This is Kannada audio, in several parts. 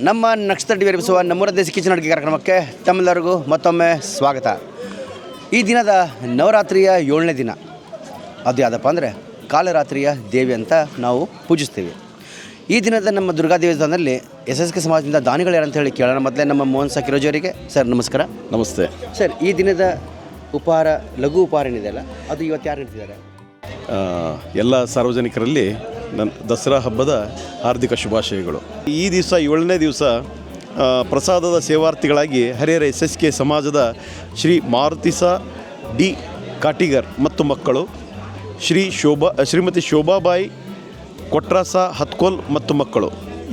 ನಮ್ಮ ನಕ್ಷತ್ರ ಟಿವಿ ಎಬ್ಬಿಸುವ ನಮ್ಮೂರ ದೇಸಿ ಕಿಚನ್ ಅಡುಗೆ ಕಾರ್ಯಕ್ರಮಕ್ಕೆ ತಮ್ಮೆಲ್ಲರಿಗೂ ಮತ್ತೊಮ್ಮೆ ಸ್ವಾಗತ. ಈ ದಿನದ ನವರಾತ್ರಿಯ 7ನೇ ದಿನ. ಅದು ಯಾವುದಪ್ಪ ಅಂದರೆ ಕಾಲರಾತ್ರಿಯ ದೇವಿ ಅಂತ ನಾವು ಪೂಜಿಸ್ತೀವಿ. ಈ ದಿನದ ನಮ್ಮ ದುರ್ಗಾದೇವಿ ಸ್ಥಾನದಲ್ಲಿ SSK ಸಮಾಜದಿಂದ ದಾನಿಗಳು ಯಾರಂತ ಹೇಳಿ ಕೇಳೋಣ. ಮೊದಲೇ ನಮ್ಮ ಮೋಹನ್ ಕಿರೋಜಿ ಅವರಿಗೆ ಸರ್ ನಮಸ್ಕಾರ. ನಮಸ್ತೆ ಸರ್, ಈ ದಿನದ ಉಪಹಾರ ಲಘು ಉಪಹಾರ ಏನಿದೆಯಲ್ಲ ಅದು ಇವತ್ತು ಯಾರು ನೀಡ್ತಿದ್ದಾರೆ? ಎಲ್ಲ ಸಾರ್ವಜನಿಕರಲ್ಲಿ ನನ್ನ ದಸರಾ ಹಬ್ಬದ ಹಾರ್ದಿಕ ಶುಭಾಶಯಗಳು. ಈ ದಿವಸ 7ನೇ ದಿವಸ ಪ್ರಸಾದದ ಸೇವಾರ್ಥಿಗಳಾಗಿ ಹರಿಹರ SSK ಸಮಾಜದ ಶ್ರೀ ಮಾರುತಿಸ ಡಿ ಕಾಟಿಗರ್ ಮತ್ತು ಮಕ್ಕಳು, ಶ್ರೀಮತಿ ಶೋಭಾಬಾಯಿ ಕೊಟ್ರಾಸ ಹತ್ಕೋಲ್ ಮತ್ತು ಮಕ್ಕಳು,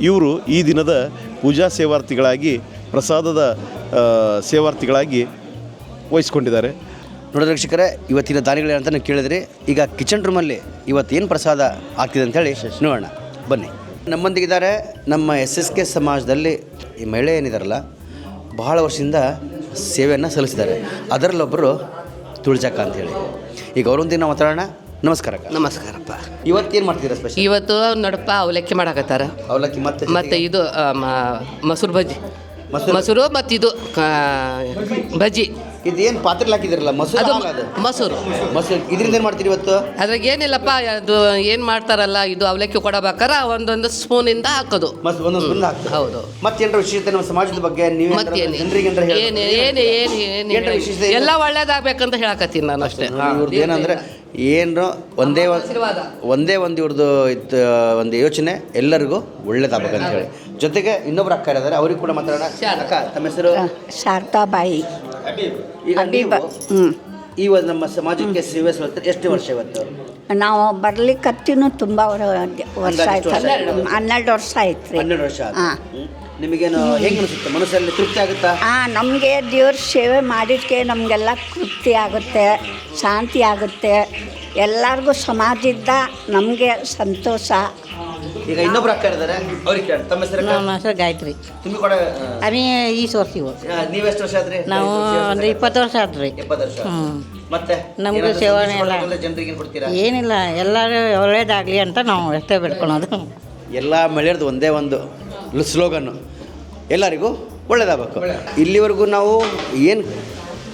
ಇವರು ಈ ದಿನದ ಪೂಜಾ ಸೇವಾರ್ಥಿಗಳಾಗಿ ಪ್ರಸಾದದ ಸೇವಾರ್ಥಿಗಳಾಗಿ ವಹಿಸ್ಕೊಂಡಿದ್ದಾರೆ. ನೋಡಿದ್ರೆ ವೀಕ್ಷಕರೇ, ಇವತ್ತಿನ ದಾನಿಗಳು ಅಂತ ನೀವು ಕೇಳಿದ್ರಿ. ಈಗ ಕಿಚನ್ ರೂಮಲ್ಲಿ ಇವತ್ತು ಏನು ಪ್ರಸಾದ ಆಗ್ತಿದೆ ಅಂತೇಳಿ ನೋಡೋಣ ಬನ್ನಿ. ನಮ್ಮೊಂದಿಗಿದ್ದಾರೆ ನಮ್ಮ SSK ಸಮಾಜದಲ್ಲಿ ಈ ಮಹಿಳೆ ಏನಿದಾರಲ್ಲ, ಬಹಳ ವರ್ಷದಿಂದ ಸೇವೆಯನ್ನು ಸಲ್ಲಿಸಿದ್ದಾರೆ. ಅದರಲ್ಲೊಬ್ಬರು ತುಳಜಕ್ಕ ಅಂಥೇಳಿ. ಈಗ ಅವರೊಂದಿಗೆ ನಾವು ಮಾತಾಡೋಣ. ನಮಸ್ಕಾರ. ನಮಸ್ಕಾರಪ್ಪ. ಇವತ್ತೇನು ಮಾಡ್ತಿದ್ದೀರಾ ಸ್ಪೆಷಲ್? ಇವತ್ತು ನೋಡಪ್ಪ ಅವಲಕ್ಕಿ ಮಾಡಕತ್ತಾರ. ಅವಲಕ್ಕಿ ಮತ್ತು ಇದು ಮೊಸರು ಬಜ್ಜಿ, ಮೊಸರು ಮತ್ತು ಇದು ಬಜ್ಜಿ. ಇದೇನು ಪಾತ್ರೆಲಿ ಹಾಕಿದಿರಲ್ಲ ಮೊಸರು? ಅದು ಮೊಸರು ಇದರಿಂದ ಏನು ಮಾಡ್ತೀರಿ ಇವತ್ತು? ಅದ್ರಾಗ ಏನಿಲ್ಲಪ್ಪ, ಅದು ಏನು ಮಾಡ್ತಾರಲ್ಲ, ಇದು ಅವಲಕ್ಕಿ ಕೊಡಬೇಕಾರ ಒಂದೊಂದು ಸ್ಪೂನಿಂದ ಹಾಕೋದು. ಒಂದೊಂದು ಸ್ಪೂನ್ ಹಾಕ್ತಾರೆ. ಹೌದು. ಮತ್ತೇನರ ವಿಶೇಷತೆ ನಮ್ಮ ಸಮಾಜದ ಬಗ್ಗೆ ನೀವು ಎಲ್ಲ ಒಳ್ಳೇದಾಗಬೇಕಂತ ಹೇಳಕತ್ತೀನಿ ನಾನು ಅಷ್ಟೇ. ಇವ್ರದ್ದು ಏನಂದ್ರೆ ಏನು ಒಂದೇ ಒಂದು ಇವ್ರದ್ದು ಒಂದು ಯೋಚನೆ ಎಲ್ಲರಿಗೂ ಒಳ್ಳೇದಾಗಬೇಕಂತ ಹೇಳಿ. ಜೊತೆಗೆ ಇನ್ನೊಬ್ರು ಅಕ್ಕ ಇದ್ದಾರೆ, ಅವ್ರಿಗೆ ಕೂಡ ಮಾತಾಡೋಣ. ಅಕ್ಕ, ತಮ್ಮ ಹೆಸರು? ಶಾರದಾಬಾಯಿ. ಈಗ ನೀವು ಈ ಒಂದು ನಮ್ಮ ಸಮಾಜಕ್ಕೆ ಸೇವೆ ಸಲ್ಲಿಸ್ತಾರೆ ಎಷ್ಟು ವರ್ಷ ಇವತ್ತು? ನಾವು ಬರ್ಲಿಕ್ಕತ್ತಿನೂ ತುಂಬ ವರ್ಷ ಆಯ್ತು. 12 ವರ್ಷ ಆಯ್ತು ರೀ. 12 ವರ್ಷ. ನಿಮಗೇನು ಹೇಗೆ ಅನಿಸುತ್ತೆ? ಮನಸ್ಸಲ್ಲಿ ತೃಪ್ತಿ ಆಗುತ್ತಾ? ನಮಗೆ ದೇವ್ರ ಸೇವೆ ಮಾಡಿದ್ದಕ್ಕೆ ನಮಗೆಲ್ಲ ತೃಪ್ತಿ ಆಗುತ್ತೆ, ಶಾಂತಿ ಆಗುತ್ತೆ. ಎಲ್ಲರಿಗೂ ಸಮಾಜದಿಂದ ನಮಗೆ ಸಂತೋಷ. ಈಗ ಇನ್ನೊಬ್ರು ಅಕ್ಕ ಇದ್ದಾರೆ, ಅವ್ರಿಗೆ ಕೇಳಿ. ತಮ್ಮ ಹೆಸರು? ನಮ್ಮ ಹೆಸರು ಗಾಯತ್ರಿ. ತುಂಬ ಕೂಡ ಅವಿ ಈ ವರ್ಷಿವು. ನೀವೆಷ್ಟು ವರ್ಷ ಆದ್ರಿ? ನಾವು ಒಂದು 20 ವರ್ಷ ಆದ್ರಿ. 20 ವರ್ಷ. ಮತ್ತೆ ನಮಗೂ ಸೇವನೆ ಎಲ್ಲ ಜನರಿಗೆ ಕೊಡ್ತೀರಾ? ಏನಿಲ್ಲ, ಎಲ್ಲರೂ ಒಳ್ಳೇದಾಗಲಿ ಅಂತ ನಾವು ಎಷ್ಟೇ ಬಿಡ್ಕೊಳೋದು. ಎಲ್ಲ ಮಳೆಯರ್ದು ಒಂದೇ ಒಂದು ಸ್ಲೋಗನ್ನು, ಎಲ್ಲರಿಗೂ ಒಳ್ಳೇದಾಗಬೇಕು. ಇಲ್ಲಿವರೆಗೂ ನಾವು ಏನು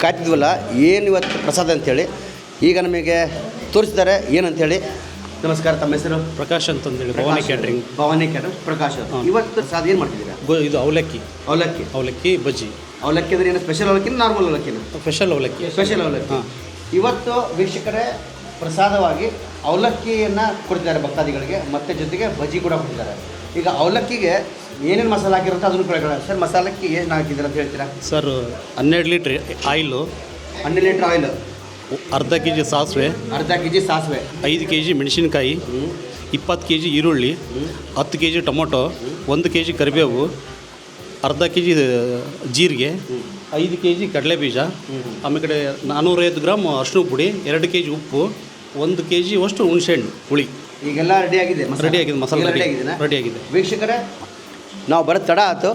ಕಾಯ್ತಿದ್ವಲ್ಲ, ಏನು ಇವತ್ತು ಪ್ರಸಾದ ಅಂಥೇಳಿ ಈಗ ನಮಗೆ ತೋರಿಸ್ತಾರೆ ಏನಂಥೇಳಿ. ನಮಸ್ಕಾರ. ತಮ್ಮ ಹೆಸರು? ಪ್ರಕಾಶ್ ಅಂತಂದೇಳಿ, ಭವಾನಿ ಕ್ಯಾಟ್ರಿಂಗ್. ಭವಾನಿ ಕ್ಯಾಟ್ರಿಂಗ್. ಪ್ರಕಾಶ್, ಇವತ್ತು ಪ್ರಸಾದ ಏನು ಮಾಡ್ತಿದ್ದೀರಾ? ಇದು ಅವಲಕ್ಕಿ. ಅವಲಕ್ಕಿ ಬಜ್ಜಿ. ಅವಲಕ್ಕಿ ಅಂದ್ರೆ ಏನು ಸ್ಪೆಷಲ್ ಅವಲಕ್ಕಿನ ನಾರ್ಮಲ್ ಅವಲಕ್ಕಿನ? ಸ್ಪೆಷಲ್ ಅವಲಕ್ಕಿ. ಸ್ಪೆಷಲ್ ಅವಲಕ್ಕಿ. ಇವತ್ತು ವೀಕ್ಷಕರೇ ಪ್ರಸಾದವಾಗಿ ಅವಲಕ್ಕಿಯನ್ನು ಕೊಡ್ತಿದ್ದಾರೆ ಭಕ್ತಾದಿಗಳಿಗೆ, ಮತ್ತು ಜೊತೆಗೆ ಬಜ್ಜಿ ಕೂಡ ಕೊಡ್ತಿದ್ದಾರೆ. ಈಗ ಅವಲಕ್ಕಿಗೆ ಏನೇನು ಮಸಾಲೆ ಹಾಕಿರುತ್ತೆ ಅದನ್ನು ಕೇಳೋಣ. ಸರ್, ಮಸಾಲಕ್ಕೆ ಏನು ಹಾಕಿದ್ದೀರ ಅಂತ ಹೇಳ್ತೀರಾ? Sir, 12 litre oil, 12 litre oil, ಅರ್ಧ kg ಸಾಸಿವೆ, 5 kg ಮೆಣಸಿನ್ಕಾಯಿ, 20 kg ಈರುಳ್ಳಿ, 10 kg ಟೊಮೊಟೊ, 1 kg ಕರಿಬೇವು, ಅರ್ಧ kg ಜೀರಿಗೆ, 5 kg ಕಡಲೆಬೀಜ, ಆಮೇಲೆ ಕಡೆ 450 ಗ್ರಾಮ್ ಅರಿಶಿನ ಪುಡಿ, 2 kg ಉಪ್ಪು, 1 kg ಅಷ್ಟು ಹುಣಸೆಹಣ್ಣು ಹುಳಿ. ಈಗೆಲ್ಲ ರೆಡಿಯಾಗಿದೆ. ಮಸಾಲೆ ರೆಡಿಯಾಗಿದೆ. ವೀಕ್ಷಕರೇ, ನಾವು ಬರೋದು ತಡ ಆಯಿತು,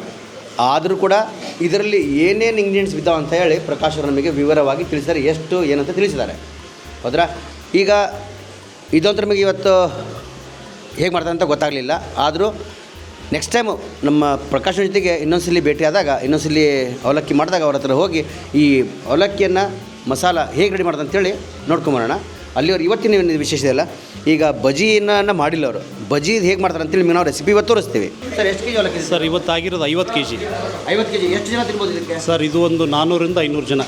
ಆದರೂ ಕೂಡ ಇದರಲ್ಲಿ ಏನೇನು ಇಂಗ್ರೀಡಿಯೆಂಟ್ಸ್ ಬಿದ್ದಾವೆ ಅಂತ ಹೇಳಿ ಪ್ರಕಾಶ್ ಅವರು ನಮಗೆ ವಿವರವಾಗಿ ತಿಳಿಸಿದ್ದಾರೆ. ಎಷ್ಟು ಏನಂತ ತಿಳಿಸಿದ್ದಾರೆ, ಹೌದ್ರಾ? ಈಗ ಇದಂತೂ ನಮಗೆ ಇವತ್ತು ಹೇಗೆ ಮಾಡ್ತಾರೆ ಅಂತ ಗೊತ್ತಾಗಲಿಲ್ಲ. ಆದರೂ ನೆಕ್ಸ್ಟ್ ಟೈಮು ನಮ್ಮ ಪ್ರಕಾಶ್ ಜೊತೆಗೆ ಇನ್ನೊಂದ್ಸಲಿ ಭೇಟಿಯಾದಾಗ, ಇನ್ನೊಂದ್ಸಲಿ ಅವಲಕ್ಕಿ ಮಾಡಿದಾಗ ಅವ್ರ ಹತ್ರ ಹೋಗಿ ಈ ಅವಲಕ್ಕಿಯನ್ನು ಮಸಾಲ ಹೇಗೆ ರೆಡಿ ಮಾಡ್ತಾರೆ ಅಂತೇಳಿ ನೋಡ್ಕೊಂಬರೋಣ. ಅಲ್ಲಿಯವ್ರು ಇವತ್ತಿನ ವಿಶೇಷ ಇಲ್ಲ. ಈಗ ಬಜಿಯನ್ನು ಮಾಡಿಲ್ಲ ಅವರು. ಬಜಿ ಹೇಗೆ ಮಾಡ್ತಾರೆ ಅಂತೇಳಿ ನಾವು ರೆಸಿಪಿ ಇವತ್ತು ತೋರಿಸ್ತೀವಿ. ಸರ್, ಎಷ್ಟು kg ಅವಲಕ್ಕಿ? ಸರ್, ಇವತ್ತಾಗಿರೋದು 50 kg. 50 kg. ಎಷ್ಟು ಜನ ತಿನ್ಬೋದು ಇದಕ್ಕೆ? ಸರ್, ಇದು ಒಂದು 400ರಿಂದ 500 ಜನ.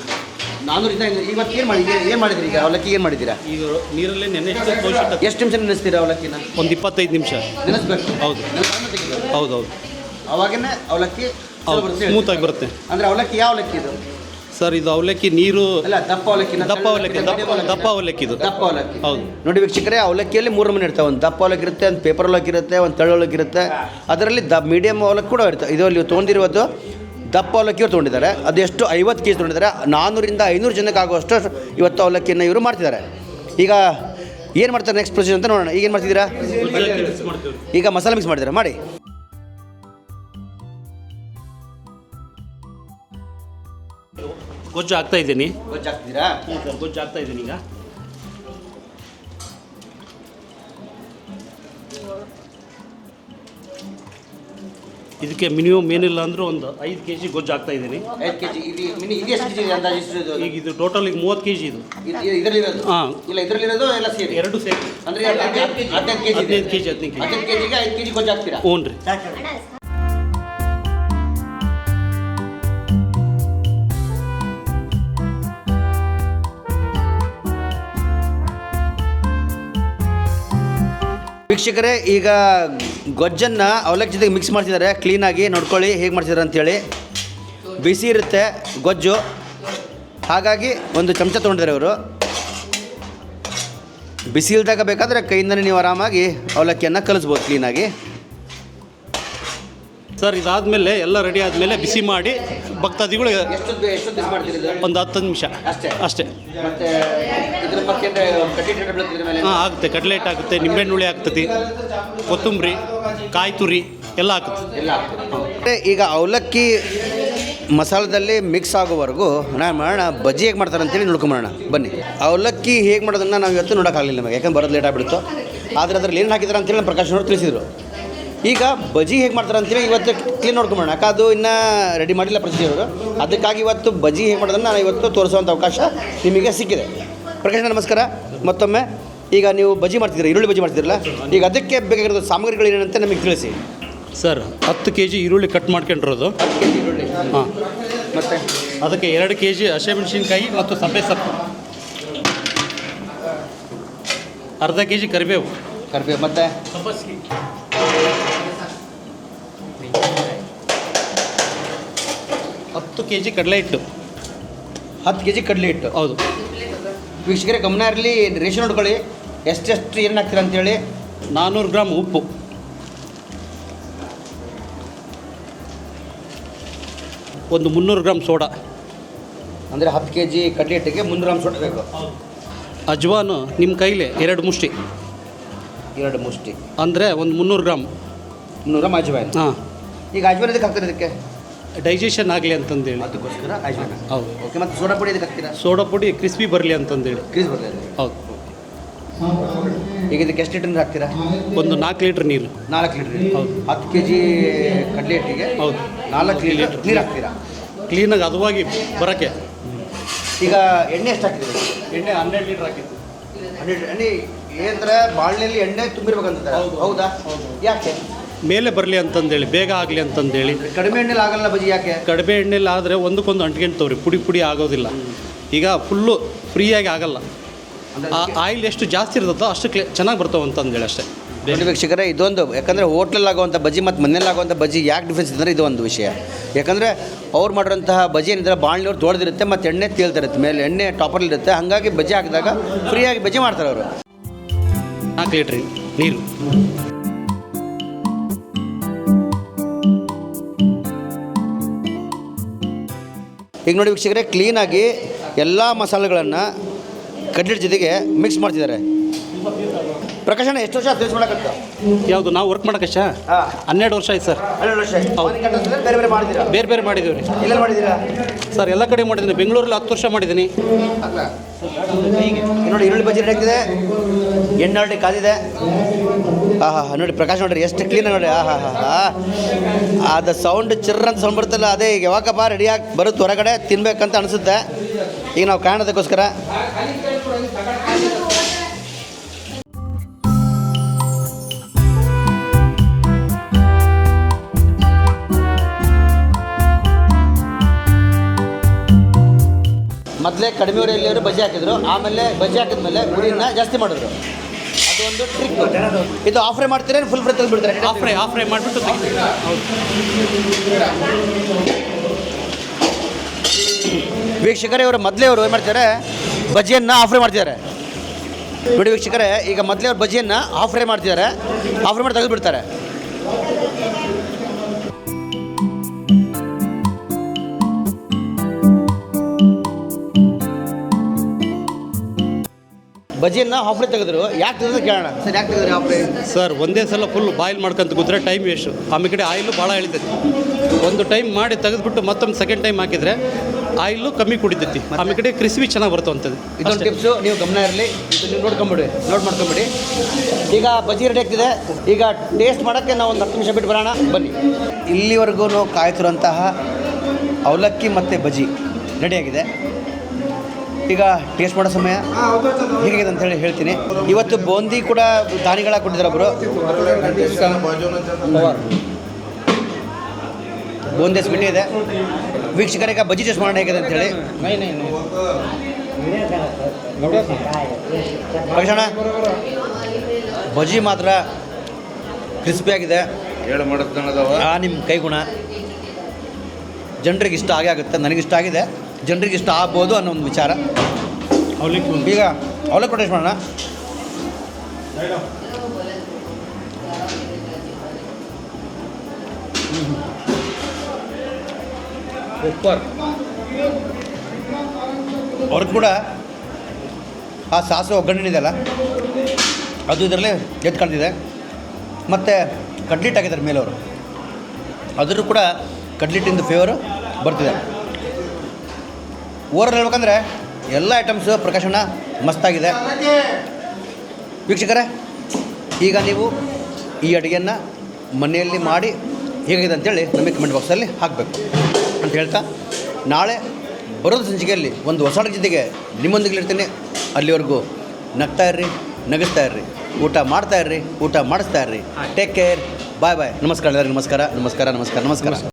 400ರಿಂದ 500. ಇವತ್ತು ಏನು ಮಾಡಿದ್ರಿ? ಈಗ ಅವಲಕ್ಕಿ ಏನು ಮಾಡಿದ್ದೀರಾ? ಈಗ ನೀರಲ್ಲಿ ಎಷ್ಟು ನಿಮಿಷ ನೆನೆಸ್ತೀರಾ ಅವಲಕ್ಕಿನ? ಒಂದು 25 ನಿಮಿಷ ನೆನೆಸ್ಬೇಕು. ಹೌದು. ಅವಾಗನೇ ಅವಲಕ್ಕಿ ಸ್ಮೂತಾಗಿ ಬರುತ್ತೆ. ಅಂದರೆ ಅವಲಕ್ಕಿ ಯಾವ ಅವಲಕ್ಕಿ ಇದು? ಸರ್, ಇದು ಅವಲಕ್ಕಿ ನೀರು ಅಲ್ಲ, ದಪ್ಪ ಅವಲಕ್ಕಿ. ದಪ್ಪ ಅವಲಕ್ಕಿ ಇದು. ದಪ್ಪ ಅವಲಕ್ಕಿ. ಹೌದು. ನೋಡಿ ವೀಕ್ಷಕರೇ, ಅವಲಕ್ಕಿಯಲ್ಲಿ 3 ನಮೂನೆ ಇರ್ತವೆ. ಒಂದು ದಪ್ಪ ಅವಲಕ್ಕಿ ಇರುತ್ತೆ, ಒಂದು ಪೇಪರ್ ಅವಲಕ್ಕಿ ಇರುತ್ತೆ, ಒಂದು ತೆಳು ಅವಲಕ್ಕಿ ಇರುತ್ತೆ. ಅದರಲ್ಲಿ ಮೀಡಿಯಮ್ ಅವಲಕ್ಕಿ ಕೂಡ ಇರುತ್ತೆ. ಇದರಲ್ಲಿ ತೊಗೊಂಡಿರೋದು ದಪ್ಪ ಅವಲಕ್ಕಿ ಇವ್ರು ತೊಗೊಂಡಿದ್ದಾರೆ. ಅದು ಎಷ್ಟು 50 kg ತೊಗೊಂಡಿದ್ದಾರೆ. 400ರಿಂದ 500 ಜನಕ್ಕೆ ಆಗುವಷ್ಟು ಇವತ್ತು ಅವಲಕ್ಕಿಯನ್ನು ಇವರು ಮಾಡ್ತಿದ್ದಾರೆ. ಈಗ ಏನು ಮಾಡ್ತಾರೆ ನೆಕ್ಸ್ಟ್ ಪ್ರೊಸೀಜರ್ ಅಂತ ನೋಡೋಣ. ಈಗ ಏನು ಮಾಡ್ತಿದ್ದೀರಾ? ಈಗ ಮಸಾಲೆ ಮಿಕ್ಸ್ ಮಾಡಿದ್ದೀರಾ? ಮಾಡಿ. ಗೊಜ್ಜು ಹಾಕ್ತಾ ಇದ್ದೀನಿ. ಗೊಜ್ಜು ಹಾಕ್ತಿದ್ದೀರಾ? ಗೊಜ್ಜು ಹಾಕ್ತಾ ಇದ್ದೀನಿ ಈಗ. ಇದಕ್ಕೆ ಮಿನಿಮಮ್ ಏನಿಲ್ಲ ಅಂದರೂ ಒಂದು 5 ಕೆ ಜಿ ಗೊಜ್ಜು ಹಾಕ್ತಾ ಇದ್ದೀನಿ. 5 ಕೆ ಜಿ ಇದು ಎಷ್ಟು ಕೆ ಜಿ ಅಂದಾಜು ಎಷ್ಟು ಇದು? ಈಗ ಇದು ಟೋಟಲ್ ಈಗ 30 ಕೆ ಜಿ ಇದು. ಇದರಲ್ಲಿರೋದು? ಹಾಂ, ಇಲ್ಲ ಇದರಲ್ಲಿರೋದು ಎಲ್ಲ ಸೇರಿ ಎರಡು ಸೇರಿ ಅಂದರೆ 15 K G 15 K G 15 K G 15 K ಜಿಗೆ 5 ಕೆ ಜಿ ಗೊಜ್ಜು ಹಾಕ್ತೀರಾ? ಹ್ಞೂ ರೀ. ವೀಕ್ಷಕರೇ, ಈಗ ಗೊಜ್ಜನ್ನು ಅವಲಕ್ಕಿ ಜೊತೆಗೆ ಮಿಕ್ಸ್ ಮಾಡ್ತಿದ್ದಾರೆ. ಕ್ಲೀನಾಗಿ ನೋಡ್ಕೊಳ್ಳಿ ಹೇಗೆ ಮಾಡ್ತಿದ್ದಾರೆ ಅಂಥೇಳಿ. ಬಿಸಿ ಇರುತ್ತೆ ಗೊಜ್ಜು, ಹಾಗಾಗಿ ಒಂದು ಚಮಚ ತೊಗೊಂಡಿದ್ದಾರೆ ಅವರು. ಬಿಸಿ ಇಲ್ದಾಗ ಬೇಕಾದರೆ ಕೈಯಿಂದನೇ ನೀವು ಆರಾಮಾಗಿ ಅವಲಕ್ಕಿಯನ್ನು ಕಲಿಸ್ಬೋದು ಕ್ಲೀನಾಗಿ. ಸರ್ ಇದಾದಮೇಲೆ ಎಲ್ಲ ರೆಡಿ ಆದಮೇಲೆ ಬಿಸಿ ಮಾಡಿ ಭಕ್ತಾದಿಗಳು ಎಷ್ಟು ಬಿಸಿ ಮಾಡ್ತೀರಿ? ಒಂದು 10 ನಿಮಿಷ ಅಷ್ಟೇ. ಮತ್ತೆ ಇದ್ರ ಬಗ್ಗೆ ಹಾಂ, ಆಗುತ್ತೆ. ಕಡ್ಲೆಟ್ ಆಗುತ್ತೆ, ನಿಂಬೆಹಣ್ಣುಳಿ ಆಗ್ತದೆ, ಕೊತ್ತಂಬರಿ, ಕಾಯಿ ತುರಿ ಎಲ್ಲ ಆಗುತ್ತೆ. ಈಗ ಅವಲಕ್ಕಿ ಮಸಾಲದಲ್ಲಿ ಮಿಕ್ಸ್ ಆಗೋವರೆಗೂ ನಾನು ಮಾಡೋಣ ಬಜ್ಜಿ ಹೇಗೆ ಮಾಡ್ತಾರೆ ಅಂತೇಳಿ ನೋಡ್ಕೊಂಬರೋಣ ಬನ್ನಿ. ಅವಲಕ್ಕಿ ಹೇಗೆ ಮಾಡೋದನ್ನು ನಾವು ಇವತ್ತು ನೋಡೋಕ್ಕಾಗಲಿಲ್ಲ ನಮಗೆ, ಯಾಕಂದ್ರೆ ಬರೋದು ಲೇಟ್ ಆಗಿಬಿಡ್ತು. ಆದರೆ ಅದ್ರಲ್ಲಿ ಏನು ಹಾಕಿದ್ದಾರೆ ಅಂತೇಳಿ ನಮ್ಮ ಪ್ರಕಾಶ್ ಅವರು ತಿಳಿಸಿದರು. ಈಗ ಬಜ್ಜಿ ಹೇಗೆ ಮಾಡ್ತಾರೆ ಅಂತೇಳಿ ಇವತ್ತು ಕ್ಲೀನ್ ನೋಡ್ಕೊಂಬೋಣ. ಯಾಕೆ ಅದು ಇನ್ನೂ ರೆಡಿ ಮಾಡಿಲ್ಲ ಪ್ರೊಸೀಜರು. ಅದಕ್ಕಾಗಿ ಇವತ್ತು ಬಜ್ಜಿ ಹೇಗೆ ಮಾಡೋದನ್ನು ನಾನು ಇವತ್ತು ತೋರಿಸುವಂಥ ಅವಕಾಶ ನಿಮಗೆ ಸಿಕ್ಕಿದೆ. ಪ್ರಕಾಶ್ ನಮಸ್ಕಾರ ಮತ್ತೊಮ್ಮೆ. ಈಗ ನೀವು ಬಜ್ಜಿ ಮಾಡ್ತಿದ್ದೀರಾ, ಈರುಳ್ಳಿ ಬಜ್ಜಿ ಮಾಡ್ತಿದ್ದೀರಲ್ಲ, ಈಗ ಅದಕ್ಕೆ ಬೇಕಾಗಿರೋದು ಸಾಮಗ್ರಿಗಳು ಏನೇನಂತ ನಮಗೆ ತಿಳಿಸಿ. ಸರ್ 10 ಕೆ ಜಿ ಈರುಳ್ಳಿ ಕಟ್ ಮಾಡ್ಕೊಂಡಿರೋದು. 10 ಕೆ ಜಿ ಈರುಳ್ಳಿ. ಹಾಂ, ಮತ್ತು ಅದಕ್ಕೆ 2 ಕೆ ಜಿ ಹಸಿಮೆಣಸಿನ್ಕಾಯಿ ಮತ್ತು ಸಬ್ಬೆ ಸೊಪ್ಪು, ಅರ್ಧ ಕೆ ಜಿ ಕರಿಬೇವು ಮತ್ತು 10 ಕೆ ಜಿ ಕಡಲೆ ಹಿಟ್ಟು. 10 ಕೆ ಜಿ ಕಡಲೆ ಹಿಟ್ಟು. ಹೌದು ವೀಕ್ಷಕರೇ ಗಮನ ಇರಲಿ, ರೇಷನ್ ನೋಡ್ಕೊಳ್ಳಿ ಎಷ್ಟೆಷ್ಟು ಏನು ಹಾಕ್ತೀರ ಅಂತೇಳಿ. 400 ಗ್ರಾಮ್ ಉಪ್ಪು, ಒಂದು 300 ಗ್ರಾಮ್ ಸೋಡಾ, ಅಂದರೆ 10 ಕೆ ಜಿ ಕಡಲೆ ಹಿಟ್ಟಿಗೆ 300 ಗ್ರಾಮ್ ಸೋಡಾ ಬೇಕು. ಅಜ್ವಾನು ನಿಮ್ಮ ಕೈಲೇ 2 ಮುಷ್ಟಿ, 2 ಮುಷ್ಟಿ ಅಂದರೆ ಒಂದು 300 ಗ್ರಾಮ್. 300 ಗ್ರಾಮ್ ಅಜ್ವಾಯಿನ್. ಹಾಂ, ಈಗ ಅಜ್ವಾಯಿನ್ ಇದಕ್ಕೆ ಹಾಕ್ತಾರೆ ಇದಕ್ಕೆ ಡೈಜೆಷನ್ ಆಗಲಿ ಅಂತಂದೇಳಿ. ಅದಕ್ಕೋಸ್ಕರ ಅಜ್ವಾಯಿನ್. ಹೌದು. ಓಕೆ, ಮತ್ತು ಸೋಡಾ ಪುಡಿ ಇದಕ್ಕೆ ಹಾಕ್ತೀರಾ? ಸೋಡಾ ಪುಡಿ ಕ್ರಿಸ್ಪಿ ಬರಲಿ ಅಂತಂದೇಳಿ. ಕ್ರೀಸ್ ಬರ್ತದೆ. ಹೌದು. ಈಗ ಇದಕ್ಕೆ ಎಷ್ಟು ಲೀಟ್ರ್ ನೀರು ಹಾಕ್ತೀರಾ? ಒಂದು 4 ಲೀಟ್ರ್ ನೀರು. 4 ಲೀಟ್ರ್. ಹೌದು. 10 ಕೆ ಜಿ ಕಡಲೆ ಹಿಟ್ಟಿಗೆ ಹೌದು 4 ಲೀಟ್ರ್ ನೀರು ಹಾಕ್ತೀರಾ ಕ್ಲೀನಾಗಿ ಹದವಾಗಿ ಬರೋಕ್ಕೆ. ಈಗ ಎಣ್ಣೆ ಎಷ್ಟು ಹಾಕ್ತೀರಿ? ಎಣ್ಣೆ 12 ಲೀಟ್ರ್ ಹಾಕಿದ್ದು. 12 ಎಣ್ಣೆ ಏನಂದ್ರೆ ಬಾಳ್ನಲ್ಲಿ ಎಣ್ಣೆ ತುಂಬಿರ್ಬೇಕಂತ. ಹೌದಾ? ಯಾಕೆ? ಮೇಲೆ ಬರಲಿ ಅಂತಂದೇಳಿ, ಬೇಗ ಆಗಲಿ ಅಂತಂದೇಳಿ. ಕಡಿಮೆ ಎಣ್ಣೆಲಿ ಆಗಲ್ಲ ಬಜ್ಜಿ, ಯಾಕೆ? ಕಡಿಮೆ ಎಣ್ಣೆಲಿ ಆದರೆ ಒಂದಕ್ಕೊಂದು ಅಂಟ್ಕೊಂತವ್ರಿ, ಪುಡಿ ಪುಡಿ ಆಗೋದಿಲ್ಲ. ಈಗ ಫುಲ್ಲು ಫ್ರೀಯಾಗಿ ಆಗಲ್ಲ. ಆಯಿಲ್ ಎಷ್ಟು ಜಾಸ್ತಿ ಇರ್ತದೋ ಅಷ್ಟು ಚೆನ್ನಾಗಿ ಬರ್ತಾವೆ ಅಂತಂದೇಳಿ ಅಷ್ಟೇ. ನೋಡಿ ವೀಕ್ಷಕರೇ, ಇದೊಂದು ಯಾಕಂದರೆ ಹೋಟ್ಲಲ್ಲಿ ಆಗುವಂಥ ಬಜ್ಜಿ ಮತ್ತು ಮನೇಲಿ ಆಗುವಂಥ ಬಜ್ಜಿ ಯಾಕೆ ಡಿಫ್ರೆನ್ಸ್ ಇದ್ದರೆ ಇದು ಒಂದು ವಿಷಯ. ಯಾಕಂದರೆ ಅವ್ರು ಮಾಡಿರೋಂತಹ ಬಜ್ಜಿ ಏನಿದ್ರೆ ಬಾಣಲಿಯವ್ರು ತೊಳೆದಿರುತ್ತೆ ಮತ್ತು ಎಣ್ಣೆ ತೇಲ್ತಿರುತ್ತೆ, ಮೇಲೆ ಎಣ್ಣೆ ಟಾಪಲ್ಲಿರುತ್ತೆ. ಹಾಗಾಗಿ ಬಜ್ಜಿ ಹಾಕಿದಾಗ ಫ್ರೀಯಾಗಿ ಬಜ್ಜಿ ಮಾಡ್ತಾರೆ ಅವರು. 4 ಲೀಟ್ರ್ ನೀರು. ಈಗ ನೋಡಿ ವೀಕ್ಷಕರೇ, ಕ್ಲೀನಾಗಿ ಎಲ್ಲ ಮಸಾಲೆಗಳನ್ನು ಕಡ್ಲೆ ಜೊತೆಗೆ ಮಿಕ್ಸ್ ಮಾಡ್ತಿದ್ದಾರೆ. ಪ್ರಕಾಶನ ಎಷ್ಟು ವರ್ಷ ಸೇಲ್ಸ್ ಮಾಡಕತ್ತ? ಯಾವುದು ನಾವು ವರ್ಕ್ ಮಾಡೋಕಷ್ಟ 12 ವರ್ಷ ಆಯ್ತು ಸರ್. 12 ವರ್ಷ ಬೇರೆ ಬೇರೆ ಮಾಡಿದ್ದೀರಾ? ಬೇರೆ ಬೇರೆ ಮಾಡಿದ್ದೀವಿ ರೀ. ಎಲ್ಲೆಲ್ಲಿ ಮಾಡಿದ್ದೀರಾ ಸರ್? ಎಲ್ಲ ಕಡೆ ಮಾಡಿದ್ದೀನಿ. ಬೆಂಗಳೂರಲ್ಲಿ 10 ವರ್ಷ ಮಾಡಿದ್ದೀನಿ. ನೋಡಿ ಈರುಳ್ಳಿ ಬಜ್ಜಿ ರೆಡಿ ಆಗ್ತಿದೆ, ಎಣ್ಣೆ ಆಲ್ರೆಡಿ ಕಾದಿದೆ. ನೋಡಿ ಪ್ರಕಾಶ್ ನೋಡ್ರಿ ಎಷ್ಟು ಕ್ಲೀನ್ ನೋಡಿ. ಅದು ಸೌಂಡ್ ಚಿರ್ರ ಅಂತ ಸೌಂಡ್ ಬರುತ್ತಲ್ಲ, ಅದೇ ಈಗ ಯಾವಾಗಪ್ಪ ರೆಡಿಯಾಗಿ ಬರುತ್ತೆ ಹೊರಗಡೆ ತಿನ್ಬೇಕಂತ ಅನಿಸುತ್ತೆ. ಈಗ ನಾವು ಕಾಣೋದಕ್ಕೋಸ್ಕರ ಮೊದಲೇ ಕಡಿಮೆ ಉರಿಯಲ್ಲಿ ಅವರು ಬಜ್ಜಿ ಹಾಕಿದ್ರು, ಆಮೇಲೆ ಬಜ್ಜಿ ಹಾಕಿದ್ಮೇಲೆ ಉರಿನ ಜಾಸ್ತಿ ಮಾಡಿದ್ರು. ಅದೊಂದು ಟ್ರಿಕ್. ಇದು ಆಫ್ ಫ್ರೈ ಮಾಡ್ತೀರಾ, ಫುಲ್ ಫ್ರೈ ತೆಗೆದುಬಿಡ್ತಾರೆ? ಆಫ್ ಫ್ರೈ ಮಾಡಿಬಿಟ್ಟು ತೆಗಿತೀವಿ. ವೀಕ್ಷಕರೇ, ಇವರು ಮೊದಲೇ ಅವರು ಏನು ಮಾಡ್ತಾರೆ, ಬಜ್ಜಿಯನ್ನು ಆಫ್ ಫ್ರೈ ಮಾಡ್ತಿದ್ದಾರೆ. ನೋಡಿ ವೀಕ್ಷಕರೇ, ಈಗ ಮೊದಲೇ ಅವ್ರು ಬಜ್ಜಿಯನ್ನು ಆಫ್ ಫ್ರೈ ಮಾಡ್ತಿದ್ದಾರೆ, ಆಫ್ ಫ್ರೈ ಮಾಡಿ ತೆಗೆದುಬಿಡ್ತಾರೆ. ಬಜ್ಜಿಯನ್ನು ಆಫ್ ಫ್ರೈ ತೆಗೆದ್ರು. ಯಾಕೆ ತೆಗೆದ್ರು ಕೇಳೋಣ ಸರ್, ಯಾಕೆ ತೆಗೆದ್ರಿ ಆಫ್ ಫ್ರೈ? ಸರ್ ಒಂದೇ ಸಲ ಫುಲ್ ಬಾಯ್ಲ್ ಮಾಡ್ಕೊಂತ ಕೂತ್ರೆ ಟೈಮ್ ವೇಸ್ಟು. ಆಮೇಲೆ ಕಡೆ ಆಯಿಲು ಭಾಳ ಇಳಿತೈತಿ. ಒಂದು ಟೈಮ್ ಮಾಡಿ ತೆಗೆದುಬಿಟ್ಟು ಮತ್ತೊಂದು ಸೆಕೆಂಡ್ ಟೈಮ್ ಹಾಕಿದರೆ ಆಯಿಲು ಕಮ್ಮಿ ಕುಡಿತೈತಿ ಆಮೇಲೆ ಕ್ರಿಸ್ಪಿ ಚೆನ್ನಾಗಿ ಬರ್ತವಂಥದ್ದು ಇದೊಂದು ಟಿಪ್ಸು ನೀವು ಗಮನ ಇರಲಿ, ಇದು ನೀವು ನೋಟ್ ಮಾಡ್ಕೊಂಬಿಡಿ. ಈಗ ಬಜ್ಜಿ ರೆಡಿ ಆಗ್ತಿದೆ. ಈಗ ಟೇಸ್ಟ್ ಮಾಡೋಕ್ಕೆ ನಾವು ಒಂದು 10 ನಿಮಿಷ ಬಿಟ್ಟು ಬರೋಣ, ಬನ್ನಿ. ಇಲ್ಲಿವರೆಗೂ ಕಾಯ್ತಿರುವಂತಹ ಅವಲಕ್ಕಿ ಮತ್ತು ಬಜ್ಜಿ ರೆಡಿಯಾಗಿದೆ. ಈಗ ಟೇಸ್ಟ್ ಮಾಡೋ ಸಮಯ ಹೇಗಿದೆ ಅಂತೇಳಿ ಹೇಳ್ತೀನಿ. ಇವತ್ತು ಬೂಂದಿ ಕೂಡ ದಾನಿಗಳಾಗಿ ಕೊಟ್ಟಿದ್ದಾರೆ ಒಬ್ಬರು. ಬೂಂದಿ ಸ್ವೀಟ್ ಇದೆ. ವೀಕ್ಷಕರಿಗೆ ಬಜ್ಜಿ ಟೇಸ್ಟ್ ಮಾಡೋಣ ಹೇಗಿದೆ ಅಂತೇಳಿ. ಪಕ್ಷಣ ಬಜ್ಜಿ ಮಾತ್ರ ಕ್ರಿಸ್ಪಿಯಾಗಿದೆ. ನಿಮ್ಮ ಕೈಗುಣ ಜನರಿಗೆ ಇಷ್ಟ ಆಗೇ ಆಗುತ್ತೆ. ನನಗಿಷ್ಟ ಆಗಿದೆ, ಜನರಿಗೆ ಇಷ್ಟ ಆಗ್ಬೋದು ಅನ್ನೋ ಒಂದು ವಿಚಾರ. ಈಗ ಅವಲಕ್ಕಿ ಟೇಸ್ಟ್ ಮಾಡೋಣ. ಸೂಪರ್. ಅವ್ರಿಗೆ ಕೂಡ ಆ ಸಾಸಿವೆ ಒಗ್ಗರಣೆ ಇದೆಯಲ್ಲ, ಅದು ಇದರಲ್ಲೇ ಎದ್ದು ಕಾಣ್ತಿದೆ. ಮತ್ತು ಕಡ್ಲಿಟ್ಟು ಹಾಕಿದ್ದಾರೆ ಮೇಲೆ ಅವರು, ಅದ್ರೂ ಕೂಡ ಕಡ್ಲಿಟ್ಟಿಂದು ಫೇವರು ಬರ್ತಿದೆ. ಓವರ್ ಹೇಳ್ಬೇಕಂದ್ರೆ ಎಲ್ಲ ಐಟಮ್ಸು ಪ್ರಕಾಶನ ಮಸ್ತಾಗಿದೆ. ವೀಕ್ಷಕರೇ, ಈಗ ನೀವು ಈ ಅಡುಗೆಯನ್ನು ಮನೆಯಲ್ಲಿ ಮಾಡಿ ಹೇಗಿದೆ ಅಂತೇಳಿ ನಮಗೆ ಕಮೆಂಟ್ ಬಾಕ್ಸಲ್ಲಿ ಹಾಕಬೇಕು ಅಂತ ಹೇಳ್ತಾ, ನಾಳೆ ಬರೋದು ಸಂಚಿಕೆಯಲ್ಲಿ ಒಂದು ಹೊಸ ಅಡುಗೆ ಜೊತೆಗೆ ನಿಮ್ಮೊಂದಿಗೆ ಇರ್ತೀನಿ. ಅಲ್ಲಿವರೆಗೂ ನಗ್ತಾ ಇರ್ರಿ, ನಗಿಸ್ತಾ ಇರ್ರಿ, ಊಟ ಮಾಡ್ತಾ ಇರ್ರಿ, ಊಟ ಮಾಡಿಸ್ತಾ ಇರ್ರಿ. ಟೇಕ್ ಕೇರ್, ಬಾಯ್ ಬಾಯ್. ನಮಸ್ಕಾರ ಎಲ್ಲರಿಗೂ. ನಮಸ್ಕಾರ.